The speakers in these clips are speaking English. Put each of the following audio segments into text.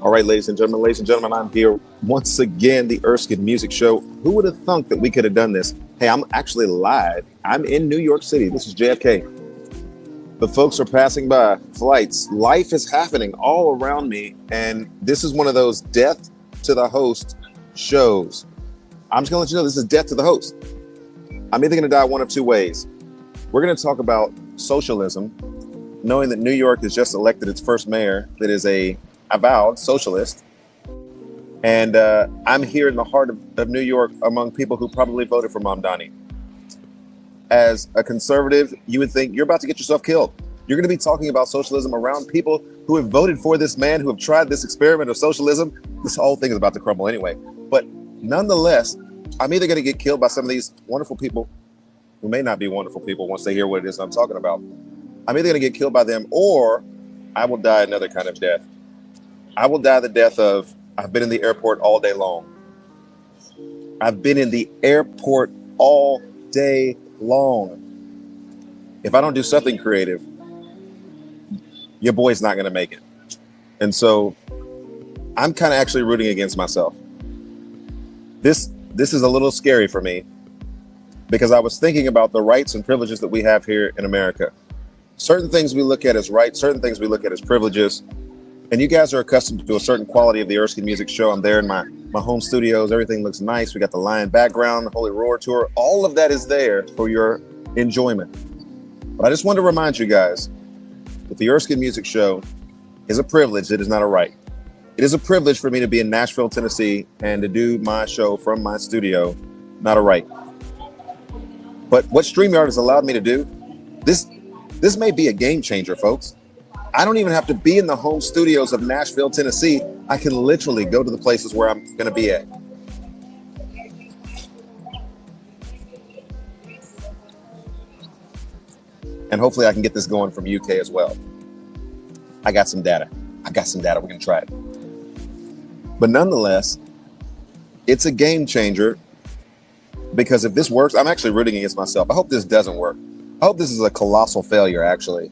All right, ladies and gentlemen, I'm here once again, the Erskin Music Show. Who would have thunk that we could have done this? Hey, I'm actually live. I'm in New York City. This is JFK. The folks are passing by, flights. Life is happening all around me, and this is one of those death to the host shows. I'm just going to let you know this is death to the host. I'm either going to die one of two ways. We're going to talk about socialism, knowing that New York has just elected its first mayor that is a avowed socialist. And I'm here in the heart of New York among people who probably voted for Mamdani. As a conservative, you would think you're about to get yourself killed. You're going to be talking about socialism around people who have voted for this man, who have tried this experiment of socialism. This whole thing is about to crumble anyway. But nonetheless, I'm either going to get killed by some of these wonderful people who may not be wonderful people once they hear what it is I'm talking about. I'm either going to get killed by them, or I will die another kind of death. I will die the death of, I've been in the airport all day long. I've been in the airport all day long. If I don't do something creative, your boy's not going to make it. And so I'm kind of actually rooting against myself. This is a little scary for me, because I was thinking about the rights and privileges that we have here in America. Certain things we look at as rights, certain things we look at as privileges. And you guys are accustomed to a certain quality of the Erskin Music Show. I'm there in my home studios. Everything looks nice. We got the lion background, the Holy Roar Tour. All of that is there for your enjoyment. But I just want to remind you guys that the Erskin Music Show is a privilege. It is not a right. It is a privilege for me to be in Nashville, Tennessee, and to do my show from my studio, not a right. But what StreamYard has allowed me to do, this may be a game changer, folks. I don't even have to be in the home studios of Nashville, Tennessee. I can literally go to the places where I'm going to be at. And hopefully I can get this going from UK as well. I got some data. We're going to try it. But nonetheless, it's a game changer, because if this works, I'm actually rooting against myself. I hope this doesn't work. I hope this is a colossal failure, actually.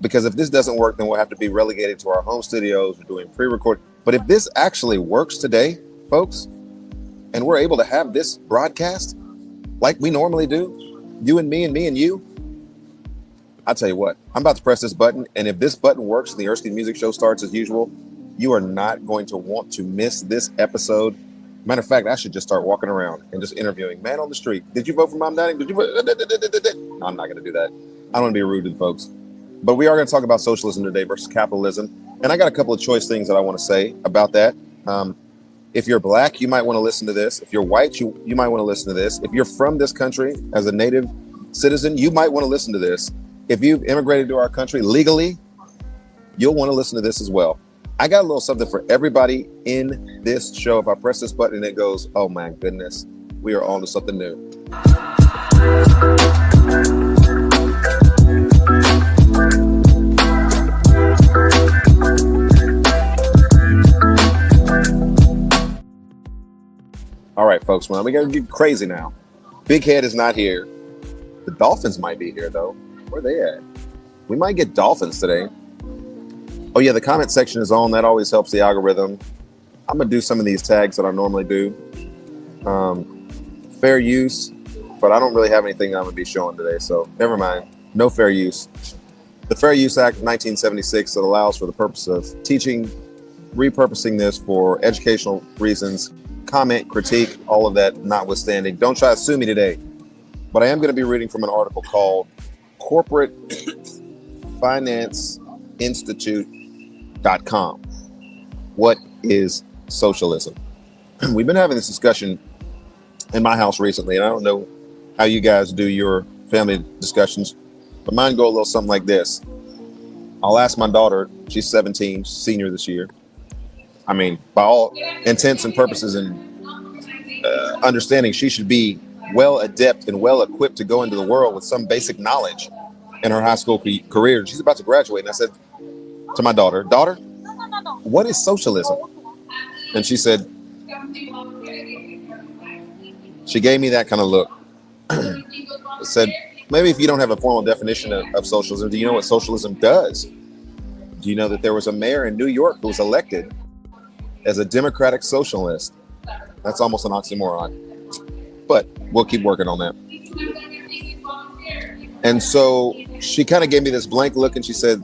Because if this doesn't work, then we'll have to be relegated to our home studios. We're doing pre-record. But if this actually works today, folks, and we're able to have this broadcast like we normally do, you and me and you, I'll tell you what, I'm about to press this button. And if this button works and the Erskin Music Show starts as usual, you are not going to want to miss this episode. Matter of fact, I should just start walking around and just interviewing. Man on the street, did you vote for Mamdani? Did you vote? No, I'm not going to do that. I don't want to be rude to the folks. But we are going to talk about socialism today versus capitalism. And I got a couple of choice things that I want to say about that. If you're black, you might want to listen to this. If you're white, you might want to listen to this. If you're from this country as a native citizen, you might want to listen to this. If you've immigrated to our country legally, you'll want to listen to this as well. I got a little something for everybody in this show. If I press this button and it goes, oh my goodness, we are on to something new. All right, folks, man, we got to get crazy now. Big Head is not here. The Dolphins might be here, though. Where are they at? We might get Dolphins today. Oh, yeah, the comment section is on. That always helps the algorithm. I'm going to do some of these tags that I normally do. Fair use, but I don't really have anything I'm going to be showing today, so never mind. No fair use. The Fair Use Act of 1976 that allows for the purpose of teaching, repurposing this for educational reasons, comment, critique, all of that notwithstanding. Don't try to sue me today. But I am going to be reading from an article called corporatefinanceinstitute.com. What is socialism? We've been having this discussion in my house recently, and I don't know how you guys do your family discussions, but mine go a little something like this. I'll ask my daughter, she's 17, senior this year. I mean, by all intents and purposes and understanding, she should be well adept and well equipped to go into the world with some basic knowledge in her high school career. She's about to graduate. And I said to my daughter, what is socialism? And she said, she gave me that kind of look. Said, maybe if you don't have a formal definition of socialism, do you know what socialism does? Do you know that there was a mayor in New York who was elected as a democratic socialist. That's almost an oxymoron, but we'll keep working on that. And so she kind of gave me this blank look and she said,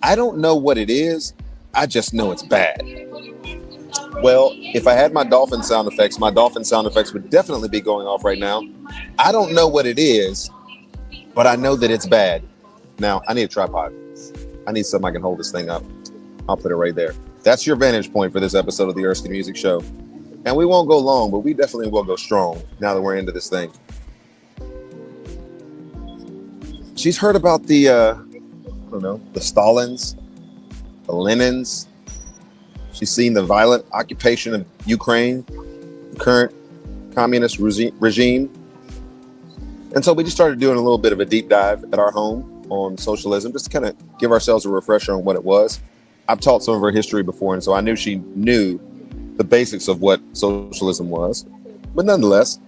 I don't know what it is. I just know it's bad. Well, if I had my dolphin sound effects would definitely be going off right now. I don't know what it is, but I know that it's bad. Now, I need a tripod. I need something I can hold this thing up. I'll put it right there. That's your vantage point for this episode of the Erskin Music Show. And we won't go long, but we definitely will go strong now that we're into this thing. She's heard about the Stalins, the Lenins. She's seen the violent occupation of Ukraine, the current communist regime. And so we just started doing a little bit of a deep dive at our home on socialism, just to kind of give ourselves a refresher on what it was. I've taught some of her history before, and so I knew she knew the basics of what socialism was. But nonetheless,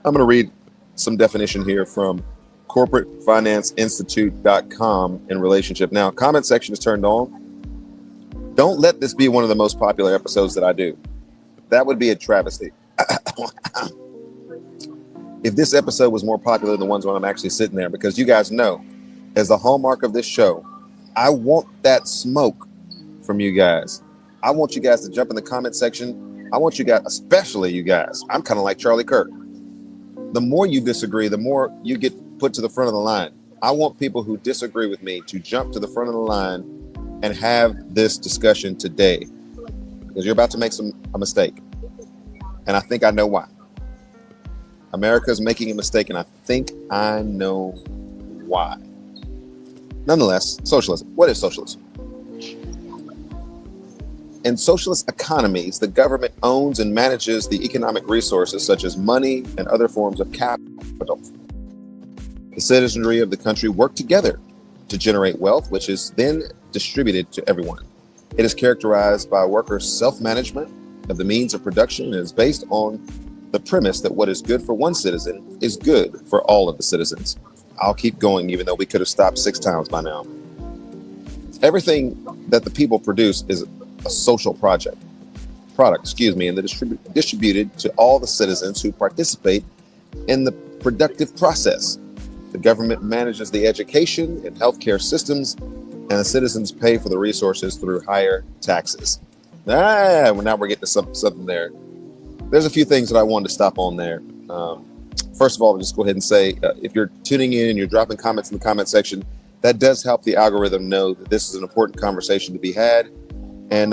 I'm going to read some definition here from corporatefinanceinstitute.com in relationship. Now, comment section is turned on. Don't let this be one of the most popular episodes that I do. That would be a travesty. If this episode was more popular than the ones when I'm actually sitting there, because you guys know, as the hallmark of this show, I want that smoke from you guys. I want you guys to jump in the comment section. I want you guys, especially you guys. I'm kind of like Charlie Kirk. The more you disagree, the more you get put to the front of the line. I want people who disagree with me to jump to the front of the line and have this discussion today, because you're about to make a mistake. And I think I know why. America's making a mistake, and I think I know why. Nonetheless, socialism. What is socialism? In socialist economies, the government owns and manages the economic resources such as money and other forms of capital. The citizenry of the country work together to generate wealth, which is then distributed to everyone. It is characterized by workers' self-management of the means of production and is based on the premise that what is good for one citizen is good for all of the citizens. I'll keep going, even though we could have stopped 6 times by now. Everything that the people produce is a social product, and distributed to all the citizens who participate in the productive process. The government manages the education and healthcare systems, and the citizens pay for the resources through higher taxes. Well, now we're getting to something there. There's a few things that I wanted to stop on there. First of all, I'll just go ahead and say, if you're tuning in and you're dropping comments in the comment section, that does help the algorithm know that this is an important conversation to be had. And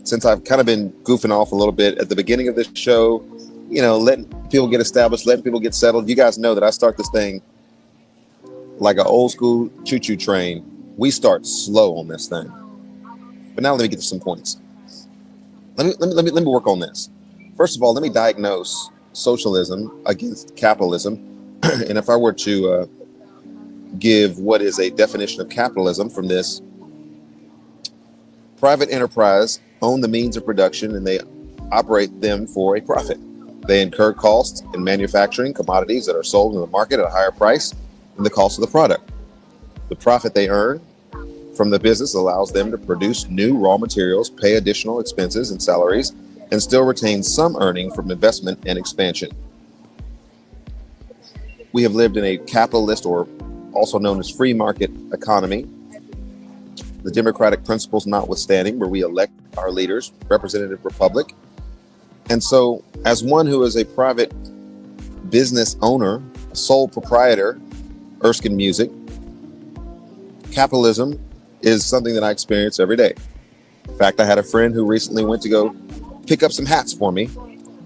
since I've kind of been goofing off a little bit at the beginning of this show, letting people get established, letting people get settled, you guys know that I start this thing like an old school choo-choo train. We start slow on this thing. But now let me get to some points. Let me work on this. First of all, let me diagnose socialism against capitalism. And if I were to give what is a definition of capitalism from this: private enterprise own the means of production and they operate them for a profit. They incur costs in manufacturing commodities that are sold in the market at a higher price than the cost of the product. The profit they earn from the business allows them to produce new raw materials, pay additional expenses and salaries, and still retain some earning from investment and expansion. We have lived in a capitalist, or also known as free market economy, the democratic principles notwithstanding, where we elect our leaders, representative republic. And so, as one who is a private business owner, a sole proprietor, Erskin Music, capitalism is something that I experience every day. In fact, I had a friend who recently went to go pick up some hats for me.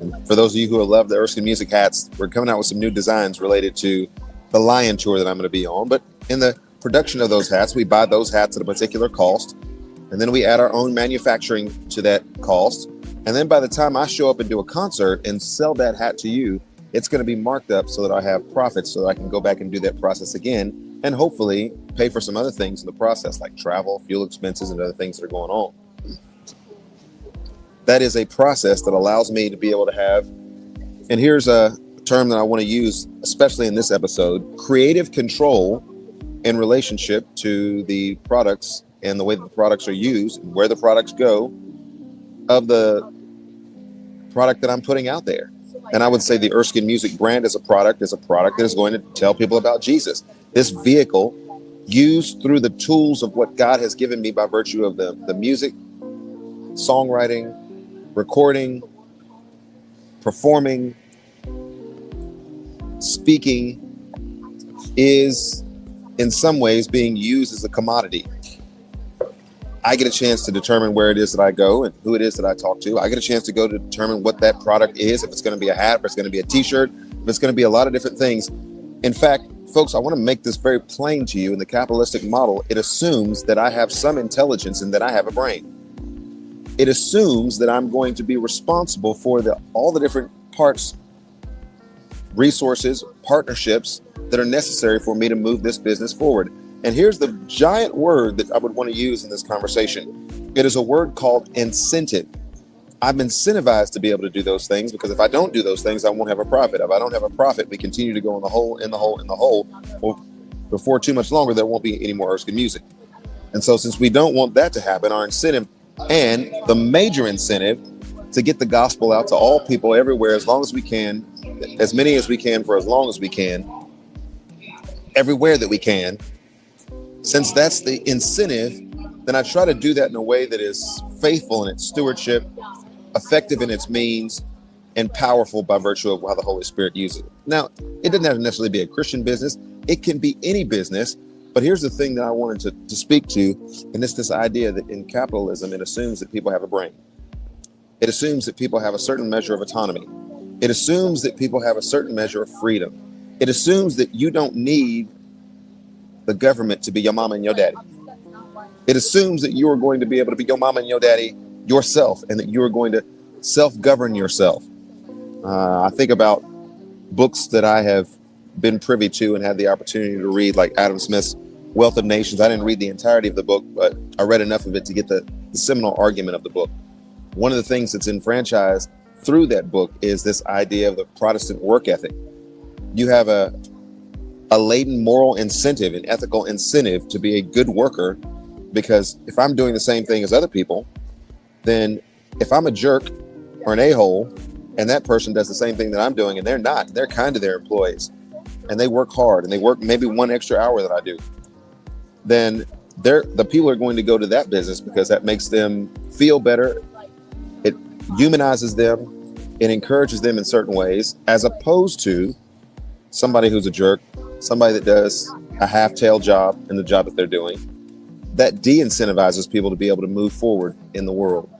And for those of you who have loved the Erskin Music hats, we're coming out with some new designs related to the Lion tour that I'm going to be on. But in the production of those hats, we buy those hats at a particular cost, and then we add our own manufacturing to that cost. And then by the time I show up and do a concert and sell that hat to you, it's going to be marked up so that I have profits, so that I can go back and do that process again and hopefully pay for some other things in the process, like travel, fuel expenses, and other things that are going on. That is a process that allows me to be able to have, and here's a term that I want to use, especially in this episode, creative control in relationship to the products and the way that the products are used and where the products go of the product that I'm putting out there. And I would say the Erskin Music brand is a product that is going to tell people about Jesus. This vehicle, used through the tools of what God has given me by virtue of the music, songwriting, recording, performing, speaking, is in some ways being used as a commodity. I get a chance to determine where it is that I go and who it is that I talk to. I get a chance to go to determine what that product is, if it's going to be a hat, if it's going to be a t-shirt, if it's going to be a lot of different things. In fact, folks, I want to make this very plain to you. In the capitalistic model, it assumes that I have some intelligence and that I have a brain. It assumes that I'm going to be responsible for all the different parts, resources, partnerships that are necessary for me to move this business forward. And here's the giant word that I would want to use in this conversation. It is a word called incentive. I'm incentivized to be able to do those things, because if I don't do those things, I won't have a profit. If I don't have a profit, we continue to go in the hole. Well, before too much longer, there won't be any more Erskin music. And so since we don't want that to happen, our incentive, and the major incentive, to get the gospel out to all people everywhere as long as we can, as many as we can for as long as we can, everywhere that we can. Since that's the incentive, then I try to do that in a way that is faithful in its stewardship, effective in its means, and powerful by virtue of how the Holy Spirit uses it. Now, it doesn't have to necessarily be a Christian business. It can be any business. But here's the thing that I wanted to speak to, and it's this idea that in capitalism, it assumes that people have a brain. It assumes that people have a certain measure of autonomy. It assumes that people have a certain measure of freedom. It assumes that you don't need the government to be your mama and your daddy. It assumes that you are going to be able to be your mama and your daddy yourself, and that you are going to self-govern yourself. I think about books that I have been privy to and had the opportunity to read, like Adam Smith's Wealth of Nations. I didn't read the entirety of the book, but I read enough of it to get the seminal argument of the book. One of the things that's enfranchised through that book is this idea of the Protestant work ethic. You have a latent moral incentive, an ethical incentive to be a good worker, because if I'm doing the same thing as other people, then if I'm a jerk or an a-hole and that person does the same thing that I'm doing and they're not, they're kind to their employees and they work hard and they work maybe one extra hour that I do, then the people are going to go to that business because that makes them feel better. It humanizes them. It encourages them in certain ways, as opposed to somebody who's a jerk, somebody that does a half-tailed job in the job that they're doing. That de-incentivizes people to be able to move forward in the world.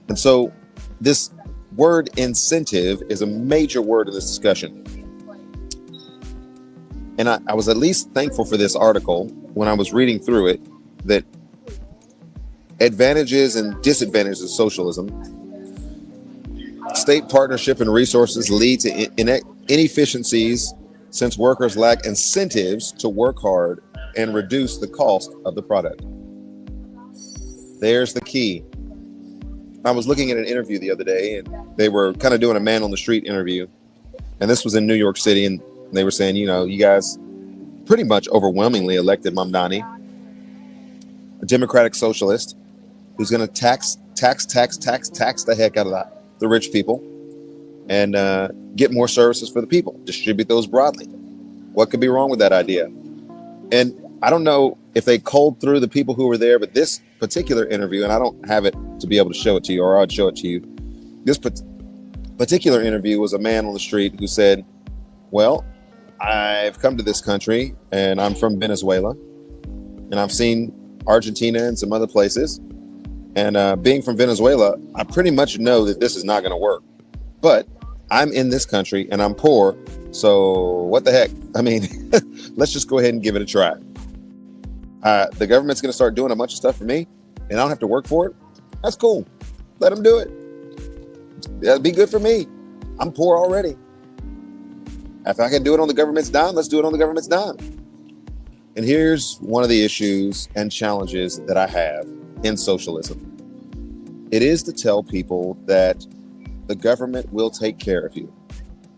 And so this word incentive is a major word in this discussion. And I was at least thankful for this article when I was reading through it, that advantages and disadvantages of socialism, state partnership and resources lead to inefficiencies since workers lack incentives to work hard and reduce the cost of the product. There's the key. I was looking at an interview the other day, and they were kind of doing a man on the street interview. And this was in New York City. And they were saying, you know, you guys pretty much overwhelmingly elected Mamdani, a democratic socialist who's going to tax the heck out of the rich people and get more services for the people, distribute those broadly. What could be wrong with that idea? And I don't know if they culled through the people who were there, but this particular interview, and I don't have it to be able to show it to you, or I'd show it to you. This particular interview was a man on the street who said, well, I've come to this country and I'm from Venezuela, and I've seen Argentina and some other places. And being from Venezuela, I pretty much know that this is not going to work. But I'm in this country and I'm poor. So what the heck? I mean, let's just go ahead and give it a try. The government's going to start doing a bunch of stuff for me and I don't have to work for it. That's cool. Let them do it. That'd be good for me. I'm poor already. If I can do it on the government's dime, let's do it on the government's dime. And here's one of the issues and challenges that I have in socialism. It is to tell people that the government will take care of you.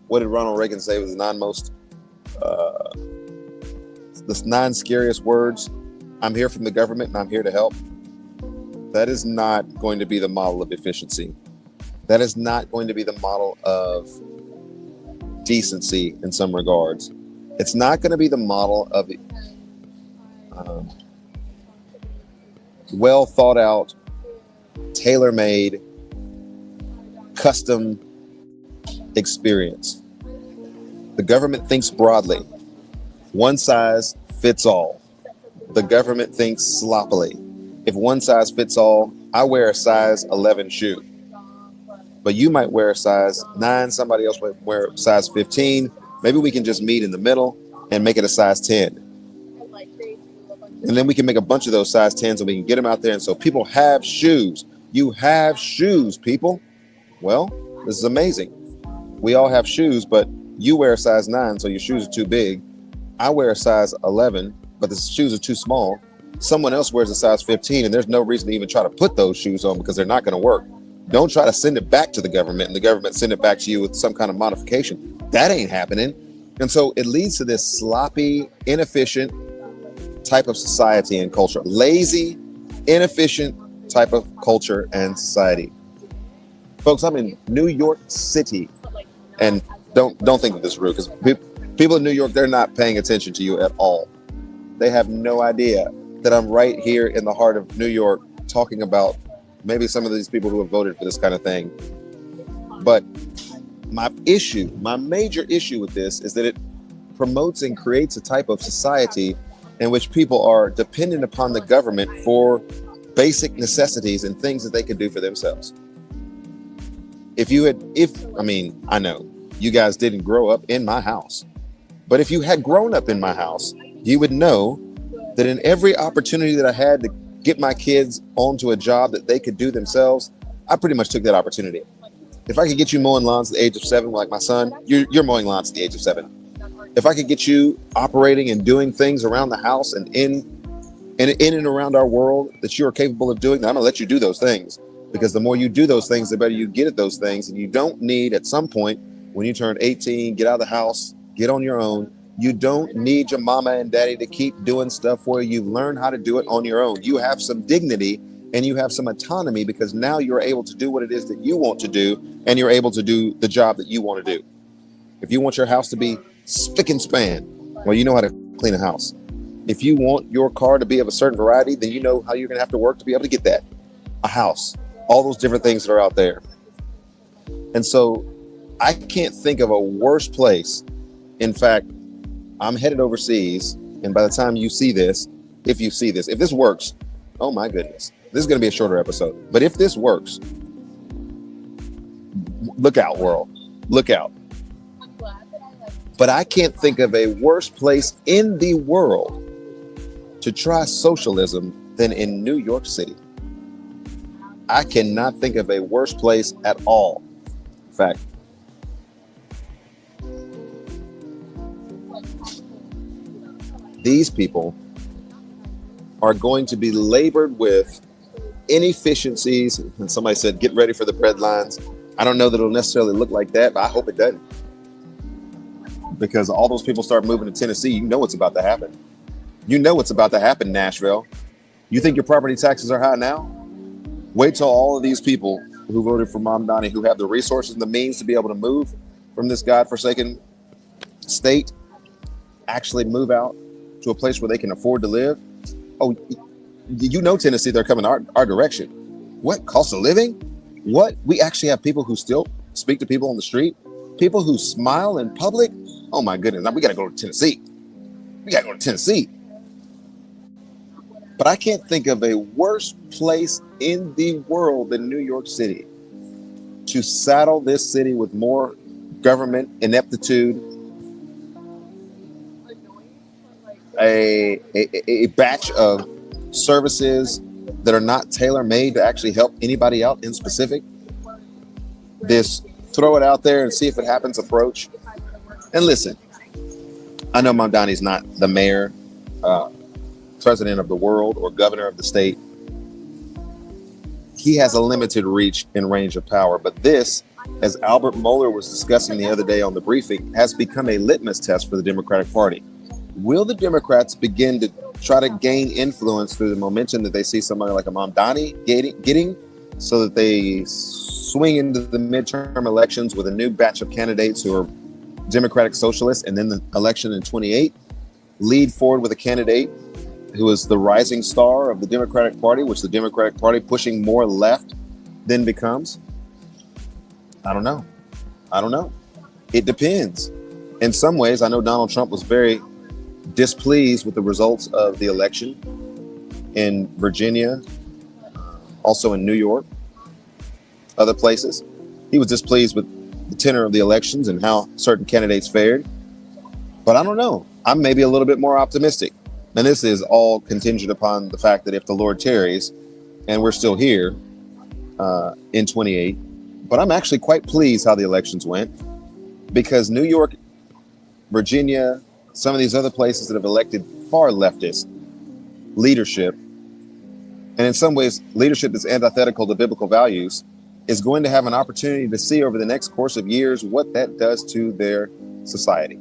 What did Ronald Reagan say was the nine scariest words? I'm here from the government and I'm here to help. That is not going to be the model of efficiency. That is not going to be the model of decency in some regards. It's not going to be the model of well thought out, tailor-made, custom experience. The government thinks broadly. One size fits all. The government thinks sloppily. If one size fits all, I wear a size 11 shoe. But you might wear a size 9, somebody else might wear a size 15. Maybe we can just meet in the middle and make it a size 10. And then we can make a bunch of those size 10s and we can get them out there. And so people have shoes. You have shoes, people. Well, this is amazing. We all have shoes, but you wear a size 9, so your shoes are too big. I wear a size 11, but the shoes are too small. Someone else wears a size 15, and there's no reason to even try to put those shoes on because they're not going to work. Don't try to send it back to the government and the government send it back to you with some kind of modification. That ain't happening. And so it leads to this sloppy, inefficient type of society and culture. Lazy, inefficient type of culture and society. Folks, I'm in New York City, and don't think of this rude, because people in New York, they're not paying attention to you at all. They have no idea that I'm right here in the heart of New York talking about maybe some of these people who have voted for this kind of thing. But my major issue with this is that it promotes and creates a type of society in which people are dependent upon the government for basic necessities and things that they could do for themselves. I know you guys didn't grow up in my house, but if you had grown up in my house, you would know that in every opportunity that I had to get my kids onto a job that they could do themselves, I pretty much took that opportunity. If I could get you mowing lawns at the age of 7, like my son, you're mowing lawns at the age of 7. If I could get you operating and doing things around the house and in and around our world that you are capable of doing, then I'm gonna let you do those things, because the more you do those things, the better you get at those things. And you don't need, at some point when you turn 18, get out of the house, get on your own. You don't need your mama and daddy to keep doing stuff for you. You've learned how to do it on your own. You have some dignity and you have some autonomy, because now you're able to do what it is that you want to do, and you're able to do the job that you want to do. If you want your house to be spick and span, well, you know how to clean a house. If you want your car to be of a certain variety, then you know how you're going to have to work to be able to get that. A house, all those different things that are out there. And so I can't think of a worse place. In fact, I'm headed overseas, and by the time you see this, if this works, oh my goodness, this is going to be a shorter episode. But if this works, look out, world, look out. But I can't think of a worse place in the world to try socialism than in New York City. I cannot think of a worse place at all. In fact, these people are going to be labored with inefficiencies. And somebody said, get ready for the bread lines. I don't know that it'll necessarily look like that, but I hope it doesn't. Because all those people start moving to Tennessee, you know what's about to happen. You know what's about to happen, Nashville. You think your property taxes are high now? Wait till all of these people who voted for Mamdani, who have the resources and the means to be able to move from this godforsaken state, actually move out to a place where they can afford to live. Oh, you know, Tennessee, they're coming our direction. What? Cost of living? What? We actually have people who still speak to people on the street, people who smile in public. Oh my goodness, now we got to go to Tennessee. But I can't think of a worse place in the world than New York City to saddle this city with more government ineptitude, a batch of services that are not tailor-made to actually help anybody out in specific. This throw it out there and see if it happens approach. And listen, I know Mamdani's not the mayor, president of the world, or governor of the state. He has a limited reach and range of power. But this, as Albert Mohler was discussing the other day on the briefing, has become a litmus test for the Democratic Party. Will the Democrats begin to try to gain influence through the momentum that they see somebody like a Mamdani getting, so that they swing into the midterm elections with a new batch of candidates who are Democratic socialists, and then the election in 28, lead forward with a candidate who is the rising star of the Democratic Party, which the Democratic Party pushing more left then becomes. I don't know. It depends. In some ways, I know Donald Trump was very displeased with the results of the election in Virginia, also in New York, other places. He was displeased with the tenor of the elections and how certain candidates fared. But I don't know. I'm maybe a little bit more optimistic. And this is all contingent upon the fact that if the Lord tarries and we're still here in 28, but I'm actually quite pleased how the elections went, because New York, Virginia, some of these other places that have elected far leftist leadership, and in some ways leadership that's antithetical to biblical values, is going to have an opportunity to see over the next course of years what that does to their society.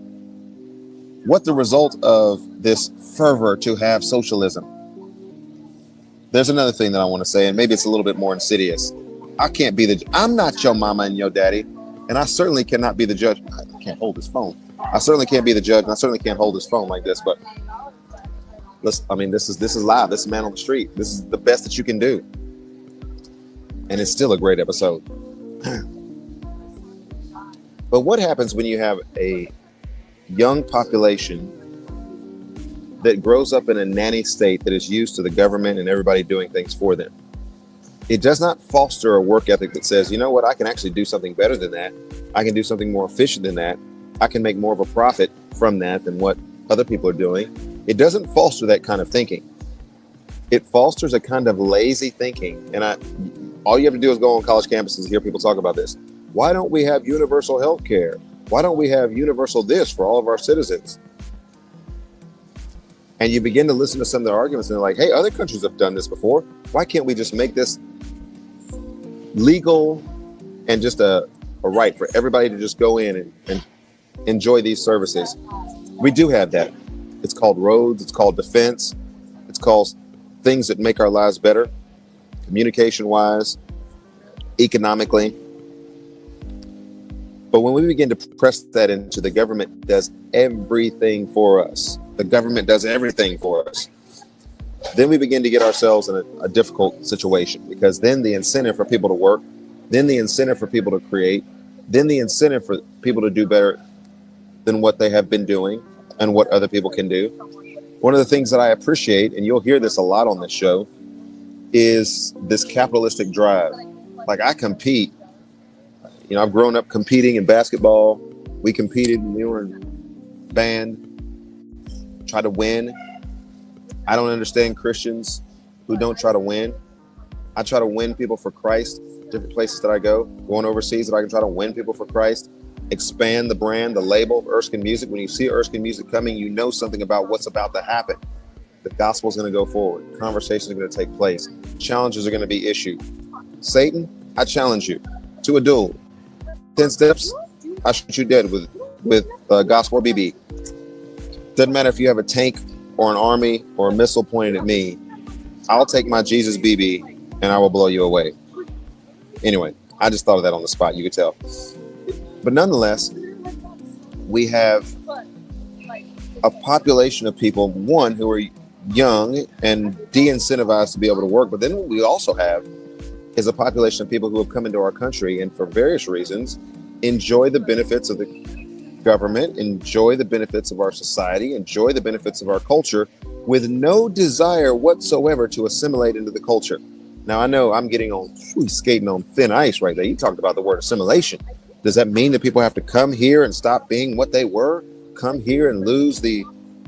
What the result of this fervor to have socialism. There's another thing that I want to say, and maybe it's a little bit more insidious. I'm not your mama and your daddy, and I certainly cannot be the judge. I can't hold his phone. I certainly can't be the judge, and I certainly can't hold his phone like this, but this is live. This is man on the street. This is the best that you can do. And it's still a great episode. But what happens when you have a young population that grows up in a nanny state that is used to the government and everybody doing things for them? It does not foster a work ethic that says, you know what, I can actually do something better than that. I can do something more efficient than that. I can make more of a profit from that than what other people are doing. It doesn't foster that kind of thinking. It fosters a kind of lazy thinking. And all you have to do is go on college campuses and hear people talk about this. Why don't we have universal health care? Why don't we have universal this for all of our citizens? And you begin to listen to some of their arguments, and they're like, hey, other countries have done this before. Why can't we just make this legal and just a right for everybody to just go in and enjoy these services? We do have that. It's called roads. It's called defense. It's called things that make our lives better, communication-wise, economically. But when we begin to press that into the government does everything for us, the government does everything for us, then we begin to get ourselves in a difficult situation, because then the incentive for people to work, then the incentive for people to create, then the incentive for people to do better than what they have been doing and what other people can do. One of the things that I appreciate, and you'll hear this a lot on this show, is this capitalistic drive. Like, I compete. You know, I've grown up competing in basketball. We competed when we were in band, try to win. I don't understand Christians who don't try to win. I try to win people for Christ, different places that I go, going overseas that I can try to win people for Christ, expand the brand, the label of Erskin Music. When you see Erskin Music coming, you know something about what's about to happen. The gospel is going to go forward. Conversations are going to take place. Challenges are going to be issued. Satan, I challenge you to a duel. 10 steps, I shoot you dead with gospel BB. Doesn't matter if you have a tank or an army or a missile pointed at me. I'll take my Jesus BB and I will blow you away. Anyway, I just thought of that on the spot. You could tell. But nonetheless, we have a population of people, one, who are young and de-incentivized to be able to work. But then what we also have is a population of people who have come into our country and for various reasons enjoy the benefits of the government, enjoy the benefits of our society, enjoy the benefits of our culture with no desire whatsoever to assimilate into the culture. Now, I know I'm skating on thin ice right there. You talked about the word assimilation. Does that mean that people have to come here and stop being what they were? Come here and lose the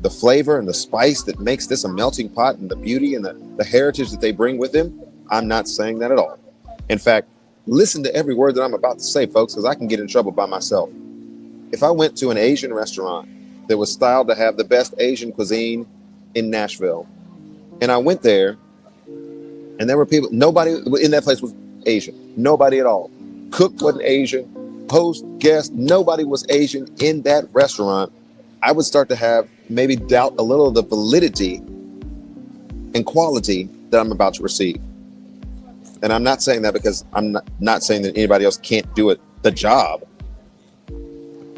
flavor and the spice that makes this a melting pot, and the beauty and the heritage that they bring with them? I'm not saying that at all. In fact, listen to every word that I'm about to say, folks, because I can get in trouble by myself. If I went to an Asian restaurant that was styled to have the best Asian cuisine in Nashville, and I went there, and there were people, nobody in that place was Asian. Nobody at all. Cook wasn't Asian. Host, guest, nobody was Asian in that restaurant. I would start to have maybe doubt a little of the validity and quality that I'm about to receive. And I'm not saying that because I'm not saying that anybody else can't do it, the job.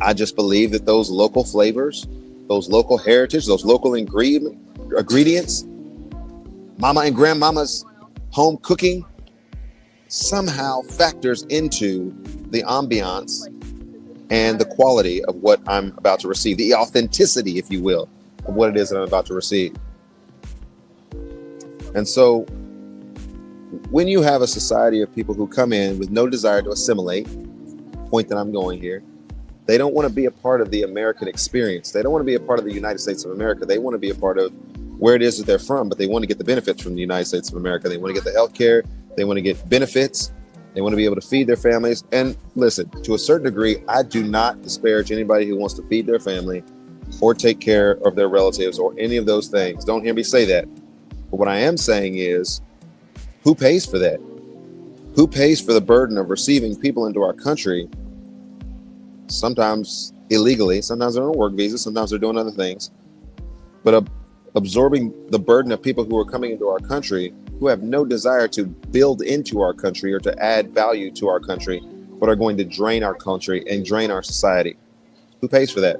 I just believe that those local flavors, those local heritage, those local ingredients, mama and grandmama's home cooking somehow factors into the ambiance and the quality of what I'm about to receive, the authenticity, if you will, of what it is that I'm about to receive. And so when you have a society of people who come in with no desire to assimilate, point that I'm going here, they don't want to be a part of the American experience. They don't want to be a part of the United States of America. They want to be a part of where it is that they're from, but they want to get the benefits from the United States of America. They want to get the health care. They want to get benefits. They want to be able to feed their families. And listen, to a certain degree, I do not disparage anybody who wants to feed their family or take care of their relatives or any of those things. Don't hear me say that. But what I am saying is, who pays for that? Who pays for the burden of receiving people into our country, sometimes illegally, sometimes they're on a work visa, sometimes they're doing other things, but absorbing the burden of people who are coming into our country who have no desire to build into our country or to add value to our country, but are going to drain our country and drain our society? Who pays for that?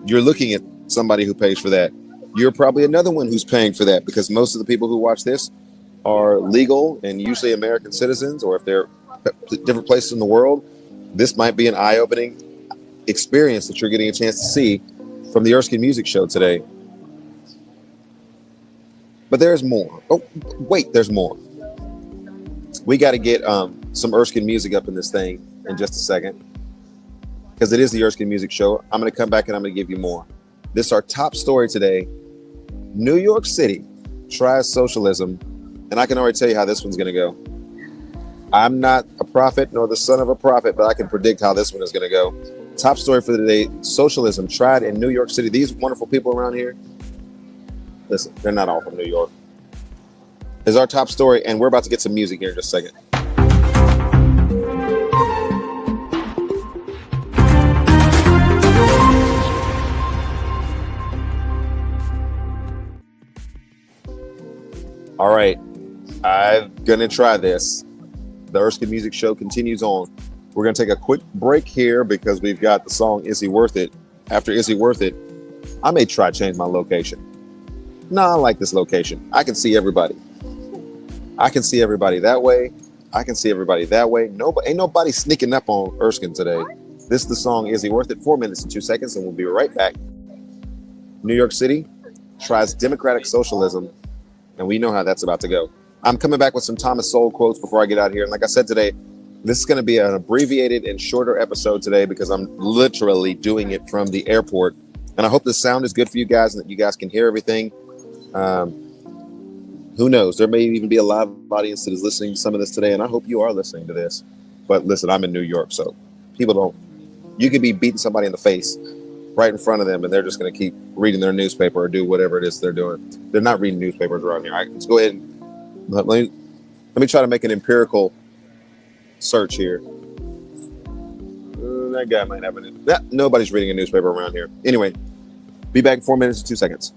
You're looking at somebody who pays for that. You're probably another one who's paying for that, because most of the people who watch this are legal and usually American citizens, or if they're different places in the world, this might be an eye-opening experience that you're getting a chance to see from the Erskin Music Show today. But there's more. Oh, wait, there's more. We got to get some Erskin music up in this thing in just a second, because it is the Erskin Music Show. I'm going to come back and I'm going to give you more. This is our top story today. New York City tries socialism, and I can already tell you how this one's going to go. I'm not a prophet nor the son of a prophet, but I can predict how this one is going to go. Top story for the day: socialism tried in New York City. These wonderful people around here, listen, they're not all from New York. Is our top story, and we're about to get some music here in just a second. All right, I'm going to try this. The Erskin Music Show continues on. We're going to take a quick break here because we've got the song Is He Worth It? After Is He Worth It, I may try to change my location. No, I like this location. I can see everybody. I can see everybody that way. I can see everybody that way. Ain't nobody sneaking up on Erskin today. This is the song Is He Worth It? 4 minutes and 2 seconds, and we'll be right back. New York City tries democratic socialism, and we know how that's about to go. I'm coming back with some Thomas Sowell quotes before I get out here. And like I said today, this is going to be an abbreviated and shorter episode today because I'm literally doing it from the airport. And I hope the sound is good for you guys and that you guys can hear everything. Who knows? There may even be a live audience that is listening to some of this today, and I hope you are listening to this. But listen, I'm in New York, so people don't. You could be beating somebody in the face right in front of them, and they're just going to keep reading their newspaper or do whatever it is they're doing. They're not reading newspapers around here. All right, let's go ahead and let me try to make an empirical search here. That guy might have nobody's reading a newspaper around here. Anyway, be back in 4 minutes and 2 seconds.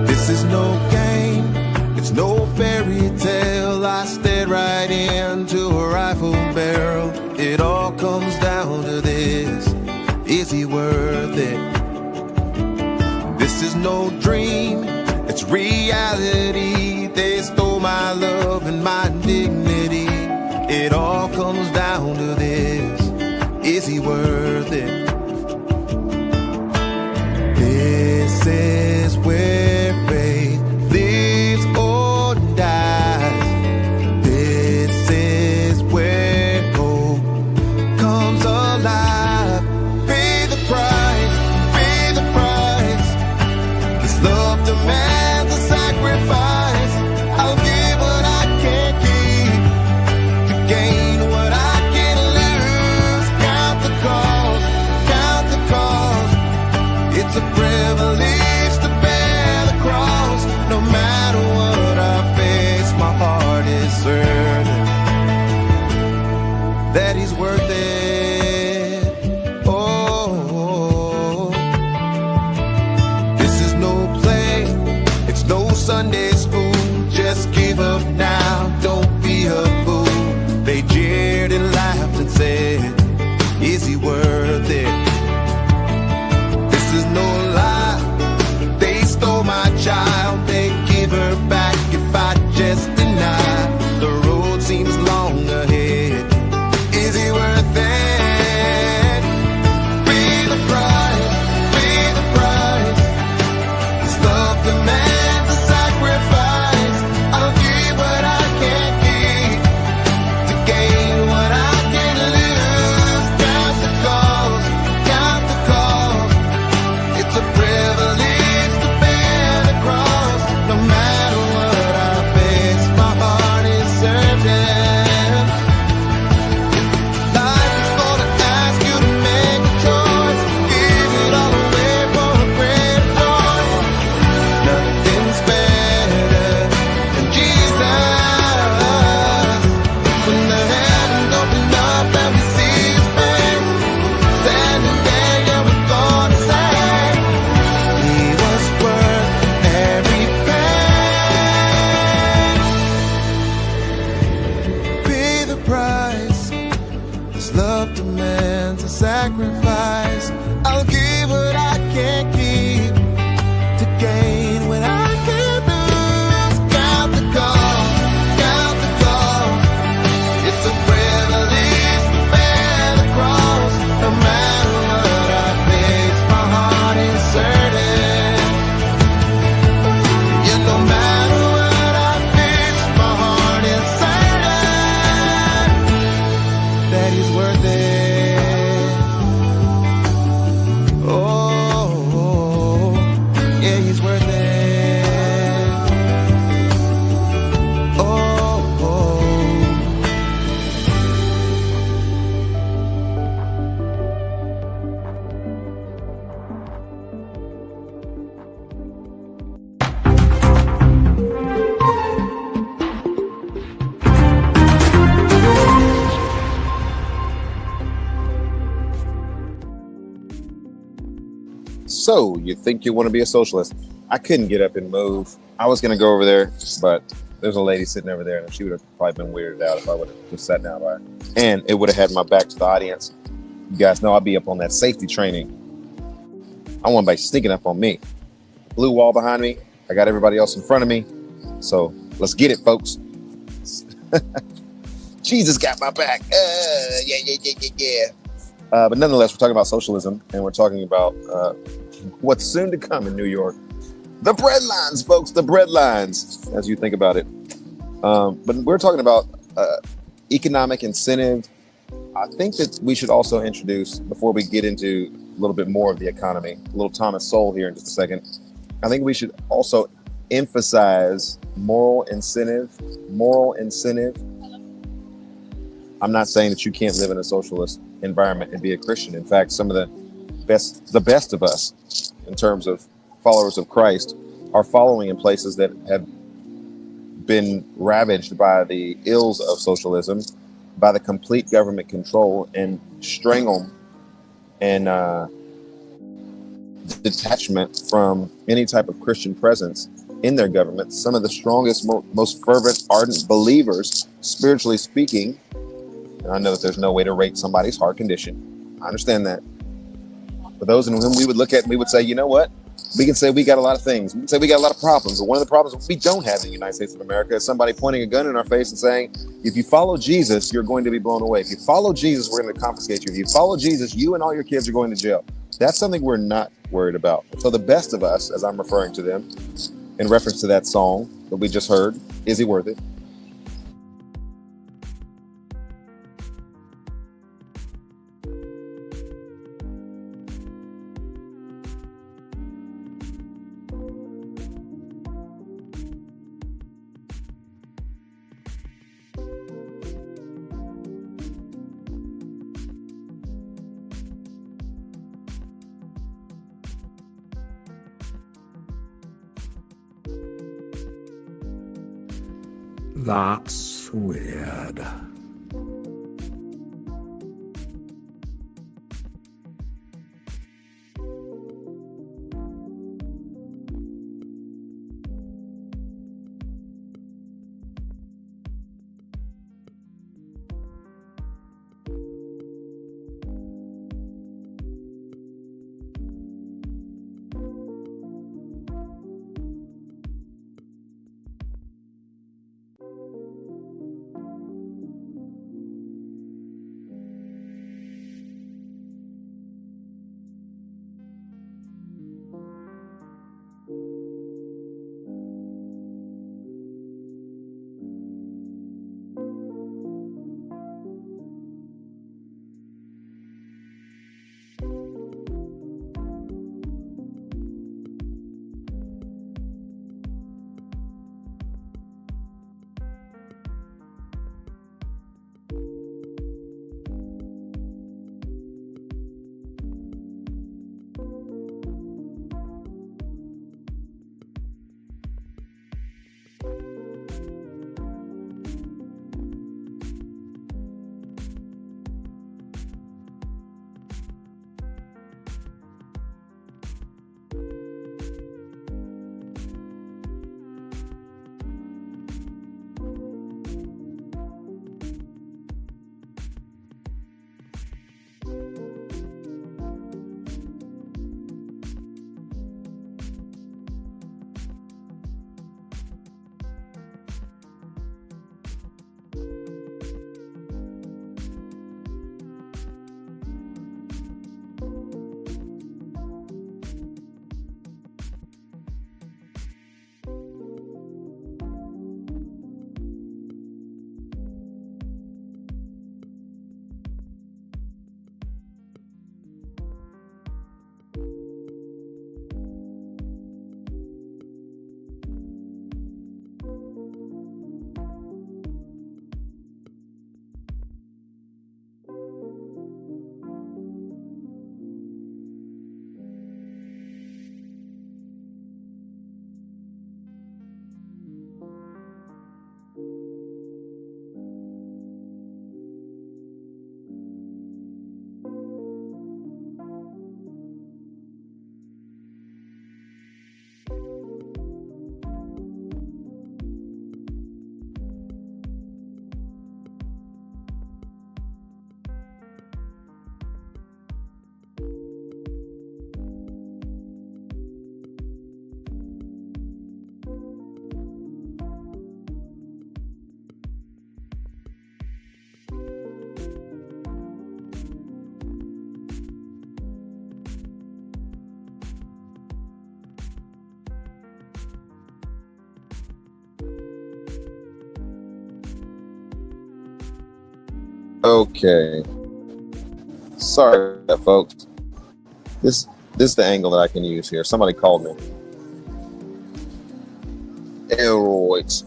This is no game, it's no fairy tale. I stared right into a rifle barrel. It all comes down to this: is he worth it? This is no dream, it's reality. They stole my love and my dignity. It all comes down to this: is he worth it? This is where faith lives or dies. This is where hope comes alive. Pay the price, pay the price. This love demands a sacrifice. I'll give what I can't keep. he's worth it. Oh, this is no play, it's no Sunday school. Just give up now, don't be a fool. They jeered and laughed and said, is he worth it? This is no lie, they stole my child. They give her back if I just deny. The road seems long ahead, is he worth it? Pay the price, pay the price. This love demands a sacrifice. I'll give what I can't keep to gain what I can lose. Count the cost, count the cost. It's a privilege to bear the cross. No matter what I face, my heart is certain. Life is gonna ask you to make a choice. Give it all away for a greater joy. Nothing's better than Jesus. When the heavens open up and we see his face, standing there, yeah, we're gonna say he was worth every pain. Pay the price. This love demands a sacrifice. I'll give what I can't keep to gain what I can't lose. Count the cost, count the cost. It's a privilege to bear the cross. No matter what I face, my heart is certain. Yeah, no matter what I face, my heart is certain that he's worth it. Oh, yeah, he's worth it. Oh. So, you think you want to be a socialist? I couldn't get up and move. I was going to go over there, but there's a lady sitting over there, and she would have probably been weirded out if I would have just sat down by her. And it would have had my back to the audience. You guys know I'll be up on that safety training. I want anybody sneaking up on me. Blue wall behind me. I got everybody else in front of me. So, let's get it, folks. Jesus got my back. Yeah. But nonetheless, we're talking about socialism, and we're talking about what's soon to come in New York. The bread lines, folks, the bread lines, as you think about it. But we're talking about economic incentive. I think that we should also introduce, before we get into a little bit more of the economy, a little Thomas Sowell here in just a second. I think we should also emphasize moral incentive. Moral incentive. I'm not saying that you can't live in a socialist environment and be a Christian. In fact, some of the best of us, in terms of followers of Christ, are following in places that have been ravaged by the ills of socialism, by the complete government control and strangle and detachment from any type of Christian presence in their government. Some of the strongest, most fervent, ardent believers, spiritually speaking. And I know that there's no way to rate somebody's heart condition. I understand that. But those in whom we would look at and we would say, you know what? We can say we got a lot of things. We can say we got a lot of problems. But one of the problems we don't have in the United States of America is somebody pointing a gun in our face and saying, if you follow Jesus, you're going to be blown away. If you follow Jesus, we're going to confiscate you. If you follow Jesus, you and all your kids are going to jail. That's something we're not worried about. So the best of us, as I'm referring to them, in reference to that song that we just heard, is he worth it? That's weird. Okay. Sorry about that, folks. This is the angle that I can use here. Somebody called me. Airorts.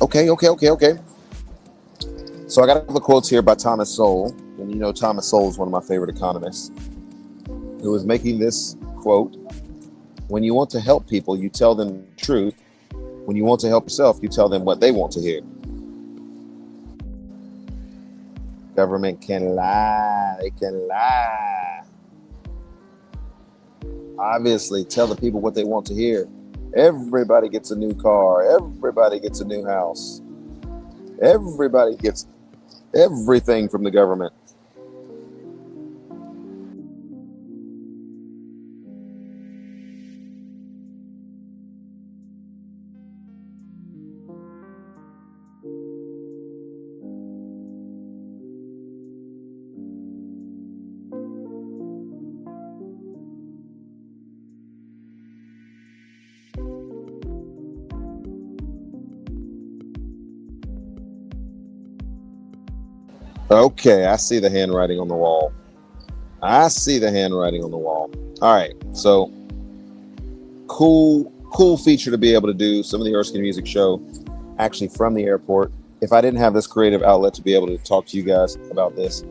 Okay. So I got a couple of quotes here by Thomas Sowell. And you know Thomas Sowell is one of my favorite economists, who is making this quote: when you want to help people, you tell them the truth. When you want to help yourself, you tell them what they want to hear. Government can lie. They can lie. Obviously, tell the people what they want to hear. Everybody gets a new car. Everybody gets a new house. Everybody gets everything from the government. Okay, I see the handwriting on the wall. I see the handwriting on the wall. All right, so cool feature to be able to do some of the Erskin Music Show actually from the airport. If I didn't have this creative outlet to be able to talk to you guys about this,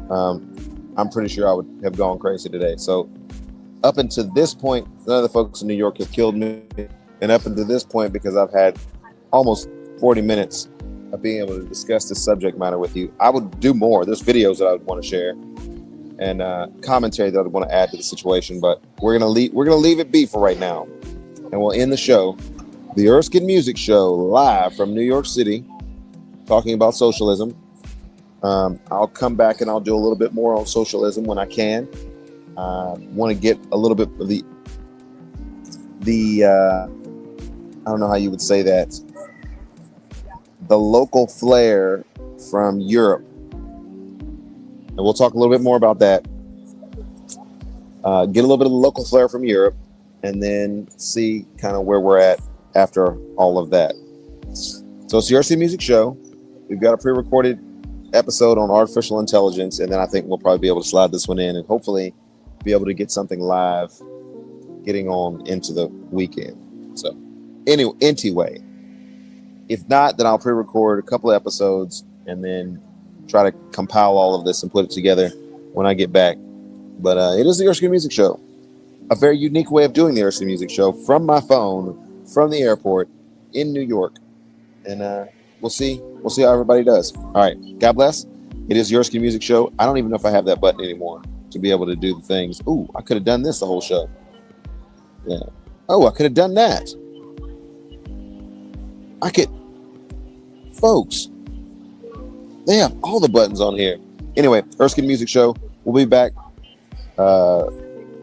I'm pretty sure I would have gone crazy today. So up until this point, none of the folks in New York have killed me. And up until this point, because I've had almost 40 minutes of being able to discuss this subject matter with you, I would do more. There's videos that I would want to share and commentary that I would want to add to the situation, but we're gonna leave it be for right now, and we'll end the show, the Erskin Music Show, live from New York City, talking about socialism. I'll come back and I'll do a little bit more on socialism when I can. Want to get a little bit of the I don't know how you would say that, the local flair from Europe. And we'll talk a little bit more about that. Get a little bit of the local flair from Europe, and then see kind of where we're at after all of that. So it's the Erskin Music Show. We've got a pre-recorded episode on artificial intelligence, and then I think we'll probably be able to slide this one in and hopefully be able to get something live getting on into the weekend. So anyway, if not, then I'll pre-record a couple of episodes and then try to compile all of this and put it together when I get back. But it is the Erskin Music Show, a very unique way of doing the Erskin Music Show from my phone, from the airport in New York. And we'll see how everybody does. All right, God bless. It is the Erskin Music Show. I don't even know if I have that button anymore to be able to do the things. Ooh, I could have done this the whole show. Yeah. Oh, I could have done that. Folks, they have all the buttons on here. Anyway, Erskin Music Show. We'll be back.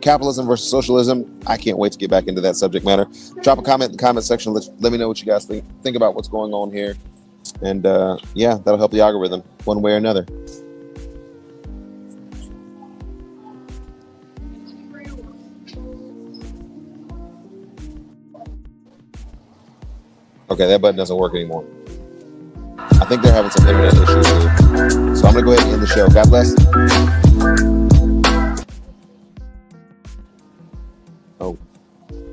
Capitalism versus socialism. I can't wait to get back into that subject matter. Drop a comment in the comment section. Let me know what you guys think about what's going on here. And yeah, that'll help the algorithm one way or another. Okay, that button doesn't work anymore. I think they're having some internet issues here. So I'm going to go ahead and end the show. God bless. Oh.